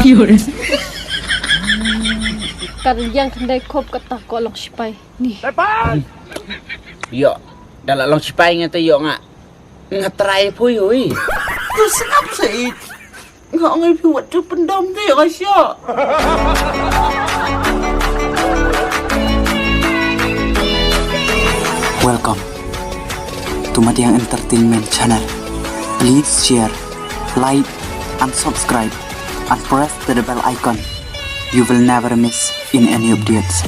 Yun. Karyang kanday kop katak ko alok sipay. Ni. Yo, dalam sipay nga tayo nga. Nga try po yun. Tersenap sih. Nggak ngerti waktu pendam tayo kasya. Welcome to Madiang Entertainment Channel. Please share, like, and subscribe, and press the bell icon. You will never miss in any updates.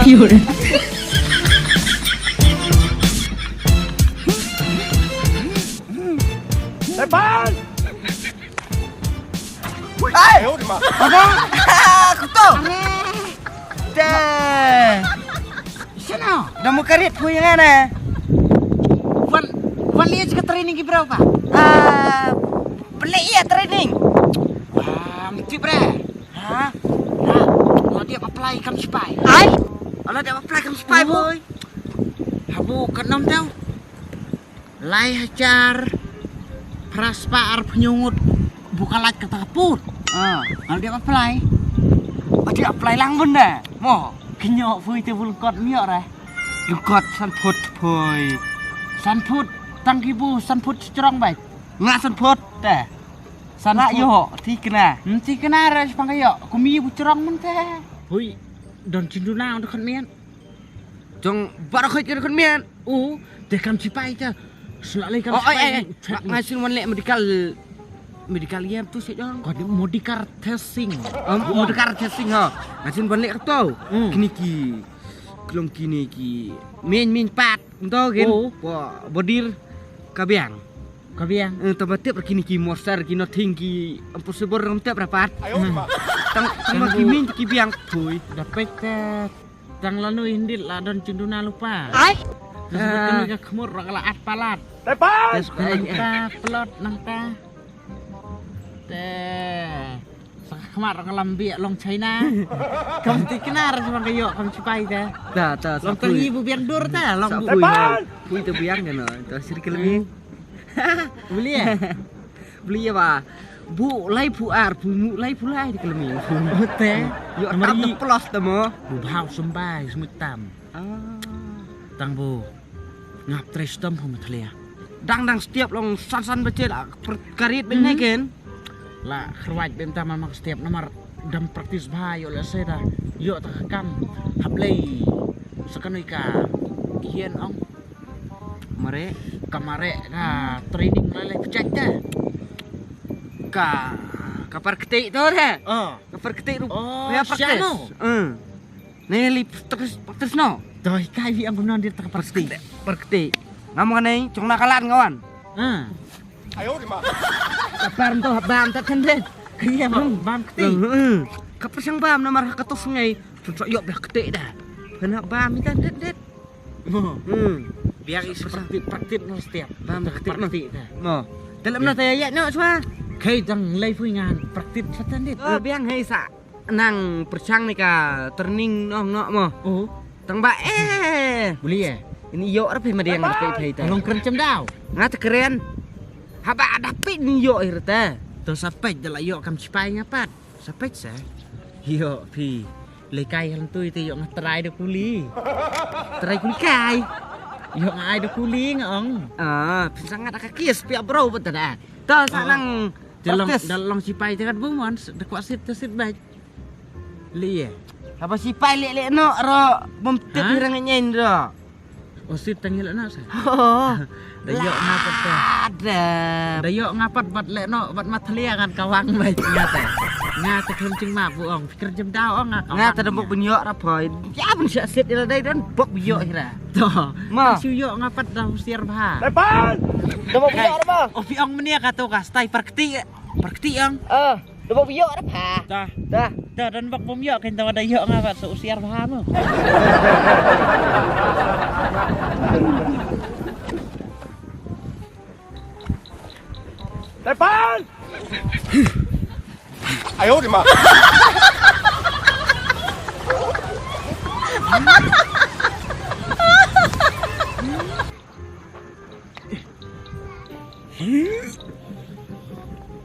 Yun. Aku tahu. Dah. Sana, dah mau karet pun yang mana? Wan lihat juga training berapa? Beli ya training. Mesti bre. Hah? Nah, kalau dia apply kamu spy. Ay? Kalau dia apply kamu spy boy. Habu kenom tahu. Lai hajar. Praspa arep nyungut bukan lagi kata kaput. Kalau dia apply. Dia apply lang benda. Mo, kenyok vui te vulkot miok reh. Vulkot san phut boy. San phut tang kibu san phut strong baik. Ngak san phut teh. Sana yo ti kena. Ti kena res pangkayo. Kumi bu strong men teh. Hui, don cinduna untuk mian. Jong baru khoi ke mian. Deh kam sipay ta. Selalu kam Ngasil manlek medical yam tu sih dong. Kau modikar testing. Medical testing ha. Ngasil manlek tu. Kini ki kelong kini ki min pat entau kan. Bodir kabiang. Tempat tiap kini ki monster ki nothing ki impossible ram tiap rapat. Tang ki min ki biang tuy. Dapat tang lalu indit lah don cinduna lupa. Terus kena kemur rakalat palat. Terus kena pelot nangka. Kemar ngelambi long China. Kamu tiknar cuma kayo kamu cipai teh. Dah. Long tangi ibu biang dur teh. Long bu. Bui tu biang kan. Dah sirkel lebih. Beli ya? Beli ya pak. Bu lai puar, bu lai pulai di kelemi. Teh. Yuk tam plus temo. Bu bau sembai semut tam. Tang bu. Ngap trestem hom tlia. Dang setiap long san becet karit ben kan. Lah kerwaj bem taman setiap nomor dam praktis bahaya oleh saya dah. Yuk takam hablei sekanoi ka hien ong Mare kamare ka training lalai pecak dah. Kapar ketik tu dah. Kapar ketik tu. Ya praktis. Neli praktis no. Doi kai yang benar dia tak praktis. Perketik. Ngamu kan ni cong nakalan kawan. Kapar tu bam tak kendet. Iya bam ketik. Kapar sang bam nomor ketus sungai. Cocok yok dah ketik dah. Kena bam ni kan det. Biar seperti praktis no setiap Bam ketik no. dah. Mo. Dalam na tayo ya no semua. Kai dang lai ngan praktis satan dit. Biang hei sa nang persang ni ka turning no mo. Tang ba Boleh ya? ini yok rapi madiang rapi ta. Long kerencam dau. Ngat keren. Haba dapat ni yok irta. Terus sampai dah yok kam cipai ngapat. Sampai sa. Yok pi. Lekai hal tu itu yok ngatrai de kuli. Terai kuli kai. Yok ngai de kuli ngong. Sangat ada kies pia bro betul dah. Ta sanang dalam cipai tu kan bumon dekat sit baik. Liye. Apa si pai lek no ro memtip hirangan nyen ro. Sit tangil nak sa. Dayok ngapat tu. Ada. Dayok ngapat bat lek no bat matlia kan kawang baik ngate. Ngate kencing mak bu ong fikir jam dau ong Ngate dembok benyok ra boy. Ya ben sak sit ila dai don bok benyok ira. Toh. Ma. Siu yok ngapat dah usiar bah. Dembok benyok ra ba? Oh pi ong menia ka tu ka stai perketi ong. Dembok benyok ra ba? Dah. Dan bak bom yok kan tahu ada yok ngapat seusiar bah mu. Depan! 哎呦我的妈！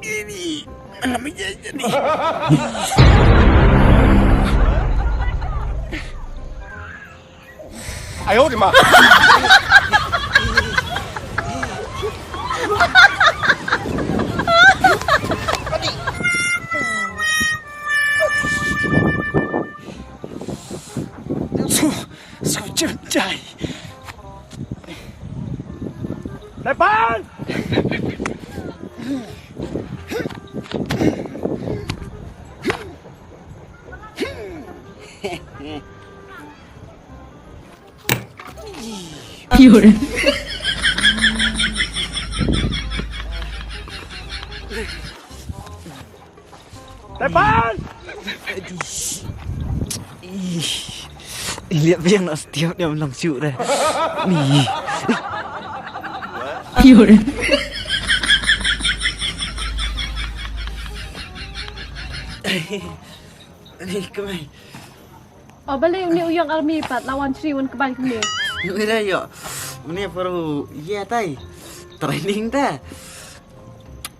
Ini malam jadi. 哎呦我的妈！ Sao chân chạy. 来搬！ 有人。 来搬！ Lihat yang nak setiap dia menang syuk dah. Ni. 有人。 Ni kemai. Oh, balik ni uyang army pat lawan Sriwan keban kemir. Ni dah yo. Ni baru ya tai. Training dah.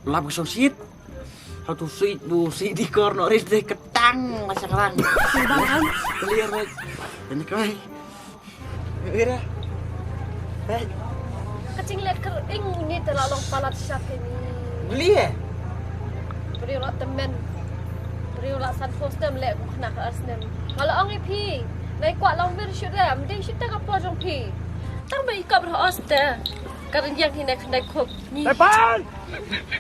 Lap kosong sit. How to sit bu sit di corner is deh ketang masa kerang. Bang, Clear right. Ini kemai. Ni dah. Hei, kacing lihat kering ni terlalu palat syak ini. beli eh? Beri ulat temen. Beri ulat san poster melek kena ke Arsenal. Kalau orang pi, naik kuat long bir shoot dah. Mending shoot tak apa jong pi. Tang baik kau berhosta. Karena yang hina kena kop ni. 来搬！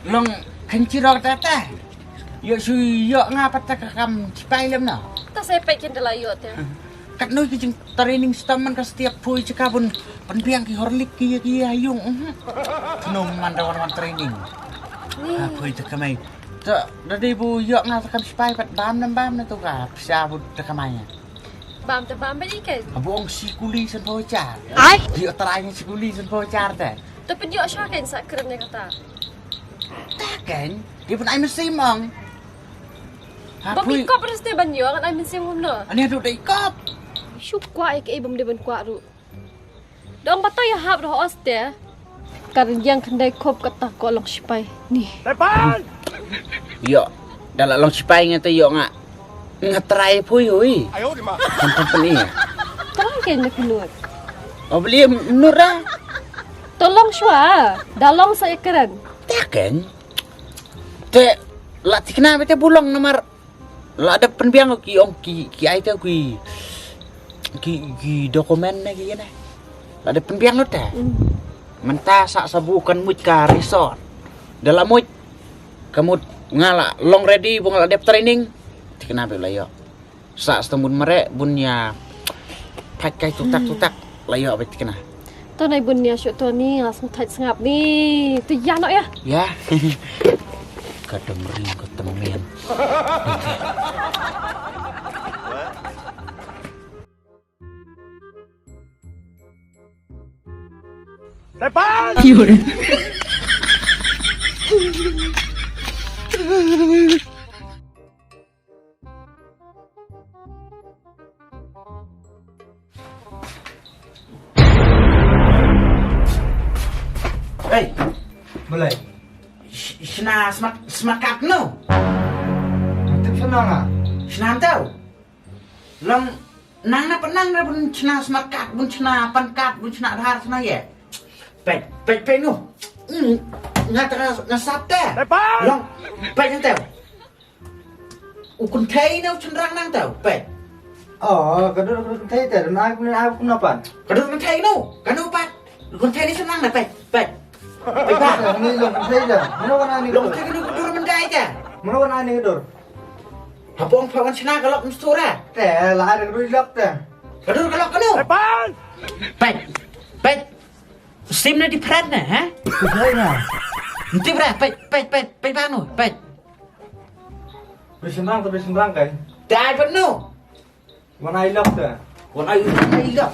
Long kencirok tata. Yo sui yo ngapa tak kam cipai lem na. Tak saya pekin dalam yot ya. Kat noi ki jeng training staman ka setiap pui cekabun penpiang ki horlik ki ayung. Nung mandawan training. Ni. Ha pui te kamai. Ta dadi bu yo ngapa kam cipai pat bam na tu ka psa bu te kamai. Bam te bam baik kan. Abong si kuli sen po car. Ai. Yo trai si kuli sen po car ta. Tapi dia syakin sak keren dia kata. Takkan dia pun ai mesti mong. Ha Bam pui. ikop pasti banyo kan ai mensim humno. Ani adu dai kop. Syuk kuat ke ibam dia ban kuat ru. Dong batai ya hab roh oste. Karena yang kendai kop kata kolong sipai ni. 来搬！ Yo, dalam long sipai ngata yo ngak ngetrai pui hui. 哎呦我的妈！ Tempat ni. Terang kena keluar. Oh beli menur dah. Tolong shua. Dalong saya keren. Takkan. Te la tikna bete bulong nomor. La ada penbiang ki ong ki ai tau ki dokumen na ki na. La ada penbiang lo ta. Menta sak sabukan muj ka resort. Dalam muj kamu ngala long ready bung la dep training. Tikna be la yo. Sak setembun merek bunya pakai tutak layo be tikna. Tu nai bunya syuk tu ni langsung tight sengap ni. Tu ya nak ya. Ya. Kademring ketemen. 来搬！ 有人。 Hey, Mulai. sena semakap no. Tip senang ah. Senang tau. Long nang na penang na bun sena semakap bun sena pankat bun sena dhar sena ye. Pet no. Ngata ngasap teh. 来搬！ Long pet nang tau. Ukun thei no cenderang nang tau. Pet. Oh, kadang thấyแต่ai cũng napa. Kadang nang thei no. Kanu pat. Ukun thei ni senang na pet. Pet ba. Ni lo thấy dah. Mana kan ni Long thei ni kudur mendai teh. Mana kan ni dur. Habong pawan sena galok mstura. แต่ละada dur lap teh. Kadang galok kanu. 来搬！ Pet. Sim na di prat na, ha? Thấy nè. Nanti berapa? Pet bangun, pet. Bersenang kan. Dah penuh. Mana ai lap teh. Còn ai đó.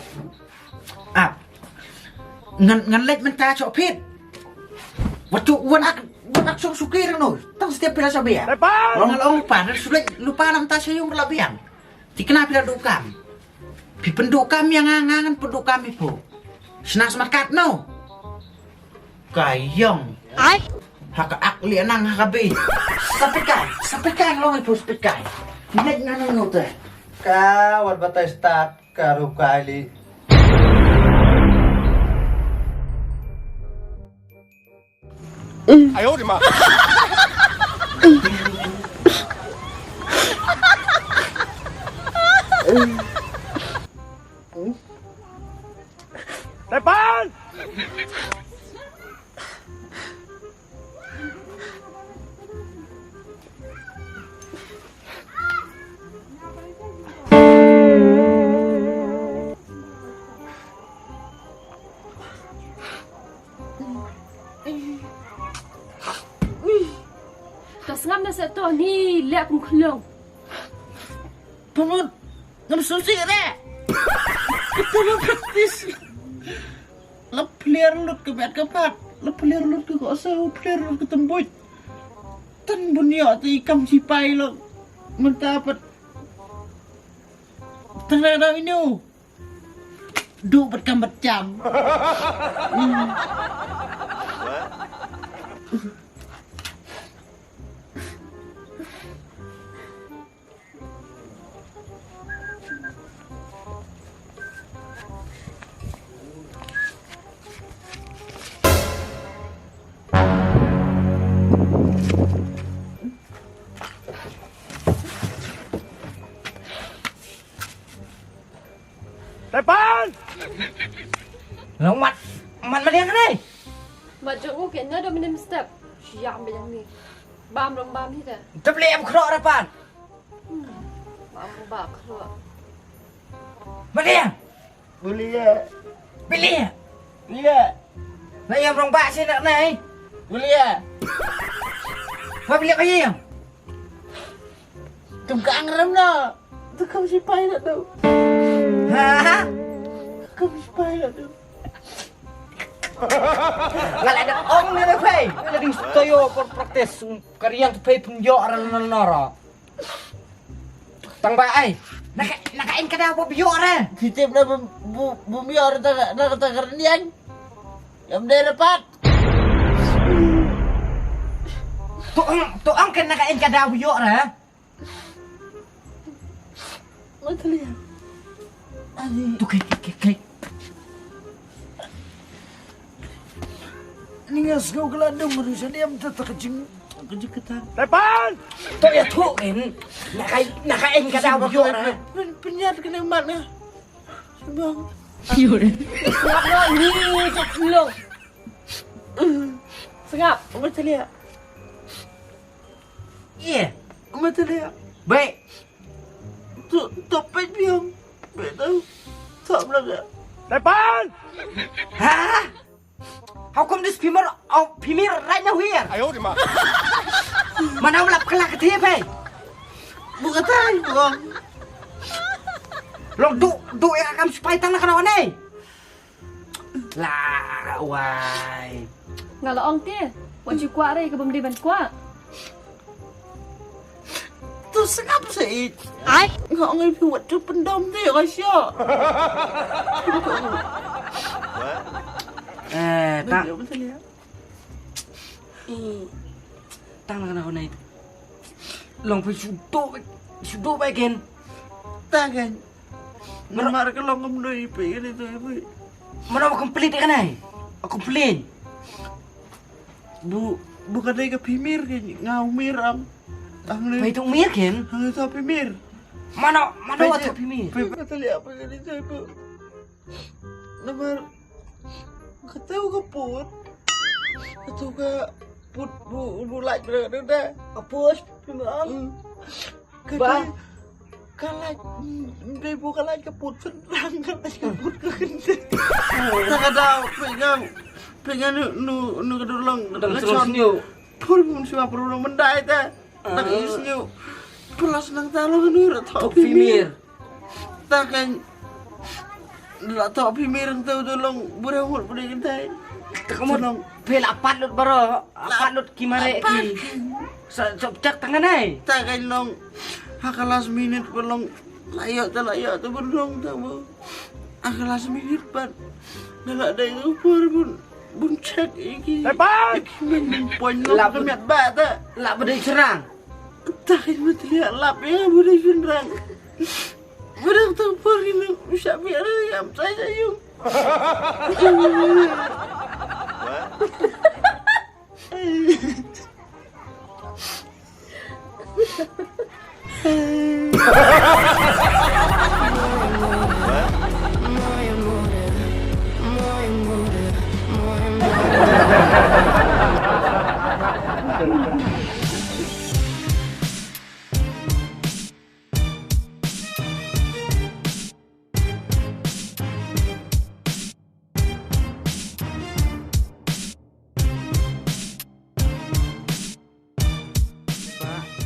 À. Ngan lệch mình ta cho phết. Vật trụ quân ác langsung sukir no. Tang setiap pila sabi ya. Orang kalau lupa, sulit lupa nam tasya yung kelabihan. Di kenapa pila dukam? Pi penduk kami yang ngangan penduk kami po. Senang semakat no. Kayong. Haka akli anang hakabi. Sampai kan lo ipo sampai kan. Hindi nga nang note. Kawat batay stak karo kali. Tas ngam na sa to ni lek kum khulong. Pamut, ngam susi re. Kita mau praktis. Lep player lut ke bet kepat. Lep player lut ke kok sao player lut ke tembut. Tan bunyo ti ikam sipai lo. Mentapat. Tengah ini. Du berkambat jam. Long mat mà đi cái này. Mà chỗ ngô kiện nó đâu mình step. Yam bên yang ni. Bam rong bam hi ta. Tập lệ em khọ ra pan. Bam ba khro. Mà đi. Beli ya. Iya. Nah yang rong bak sih nak này. Beli ya. Mà beli apa ya? Tụm cả ngram đó. Tôi không chỉ bay được đâu. Hả? Không chỉ bay được đâu. Nggak ada ong nih Pei. Lagi toyo praktis karya tuh Pei penjo orang noro. Tang baai. Nakain kada apa biyo ra. Titip na bu biyo ra ta karnian. Yam de dapat. Tuh ong kan nakain kada biyo ra. Matali. Ali. Tuh kayak. Ini nggak sengau gelandung manusia dia minta terkejing kejeketan. Depan! Tuh ya tuh kan, nakain kata apa tuh? Penyat kena mana? Bang. Yun. Sengap lo ni cak khulong. Sengap. Mata lihat. Iya, mata lihat. Baik. Tuh topet biang. Baik tahu. Tak belakang. Depan! Hah? How come this Pimir right now here? Mana ulap kelak ke tiap bukan tahu bang. Long du yang akan supaya tanah kena wane. Lah, why? Ngalo ong tie. Wajib kuat re ke bemdi ban kuat. Tu sengap sih. Ai, ngok ngai buat tu pendom tu rasio. Tak. Tang nak kena itu. Long pergi sudo bagian. Tak kan. Mana ke long kemdoi pergi itu ibu. Mana mau komplit kan ai? Aku komplain. Bukan dari ke Pimir kan ngau miram. Pai tu mir kan? Hang tu Pimir. Mana waktu Pimir? Kata lihat apa kan itu ibu. Nomor kata aku put. Kata aku put bulat berada dah. Apus Pimir. Kata kalai dia bukan lagi keput senang kalai keput kekendek. Tak ada pengen nu kedulung terus new. Pun siapa perlu mendai ta. Tak isnyu. Pelas nang talo nu tahu Pimir. Tak kan tak tahu Pimir tahu tolong berawal pada kita. Tak kamu pel apat lut baro. Apat lut kimare ki. Cek tangan ai. Tak kay long hakalas minit belum layak tu belum tak mau. Hakalas minit pan. Nala dai tu bun cek iki. Lepas. Poin long kemet ba ta. Lak bedai serang. Tak kay mati lap ya budai finrang. Budai tu pergi usah biar am saya yung.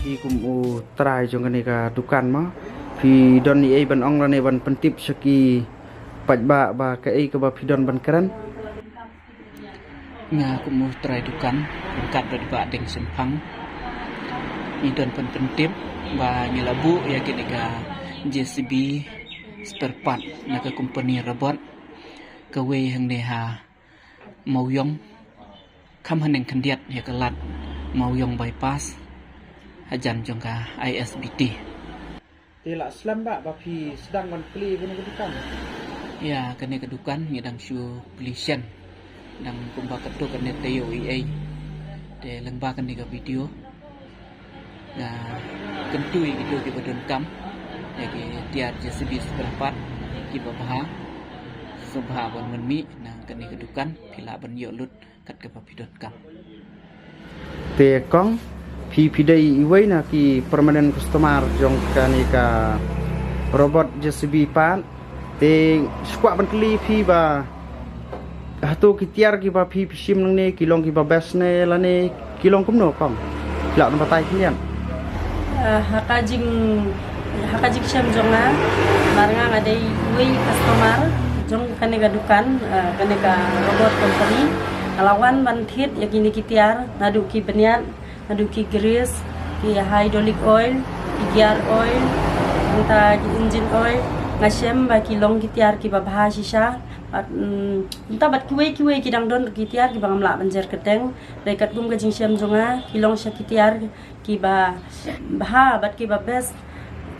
Phi kum try jong kani ka dukan ma phi don ni ai ban ong la ne ban pentip saki paj ba ka ai ka ba phi don ban kran nga kum try dukan kat do ba deng sempang ni don pan pentip ba nyelabu ya kini ka JCB spare part na ka company robot ka we hang ne ha mau yong kham haneng khandiat ya ka lat mau yong bypass Hajan jongka ISBT. Tela slam ba bapi sedang man kli kena kedukan. Ya kena kedukan ngedang shu polisian dang kumba kedu kena tayo EA. De lengba kena ke video. Na kentui video di badan kam. Ya ke tiar JCB seperempat ki babaha. Subha ban menmi na kena kedukan pila ban yolut kat ke bapidon kam. Te kong Phi dai iwai na ki permanent customer jong kani ka robot JCB pan te squat ban kli phi ba hatu ki tiar ki ba phi sim nang ne kilong ki ba bes ne la ne kilong kum no kong lak na patai kilian hakajing syam jong na baranga ngadai iwai customer jong kani ka dukan kani ka robot company alawan ban thit yakini ki tiar nadu ki beniat Adu ki grease, ki hydraulic oil, ki gear oil, entah ki engine oil, ngasem ba ki long ki tiar ki babah sisa, entah bat kiwe ki dang don ki tiar ki bangam la banjer keteng, dekat gum ka jingsem jonga, ki long sya ki tiar ki ba bah bat ki babes,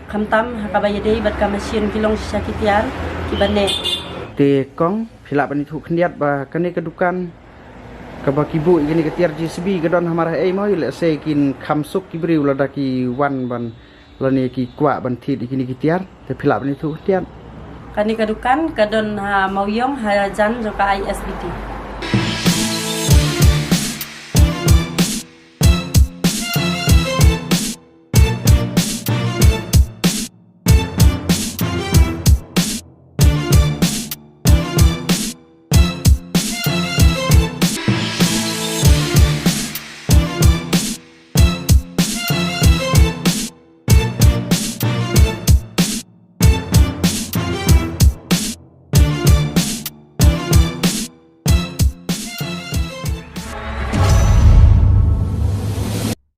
kamtam hakabaya dei bat ka mesin ki long sya ki tiar ki bane. Te kong phila bani thu khniat ba kane kedukan kabaki bu ini ketiar JCB gadon hamarah ai mau le se kin khamsuk ki briu lada ki wan ban lani ki kwa ban thit ikini kitiar te philap ni thu tian kani kadukan kadon ha mauyong ha jan joka ISBT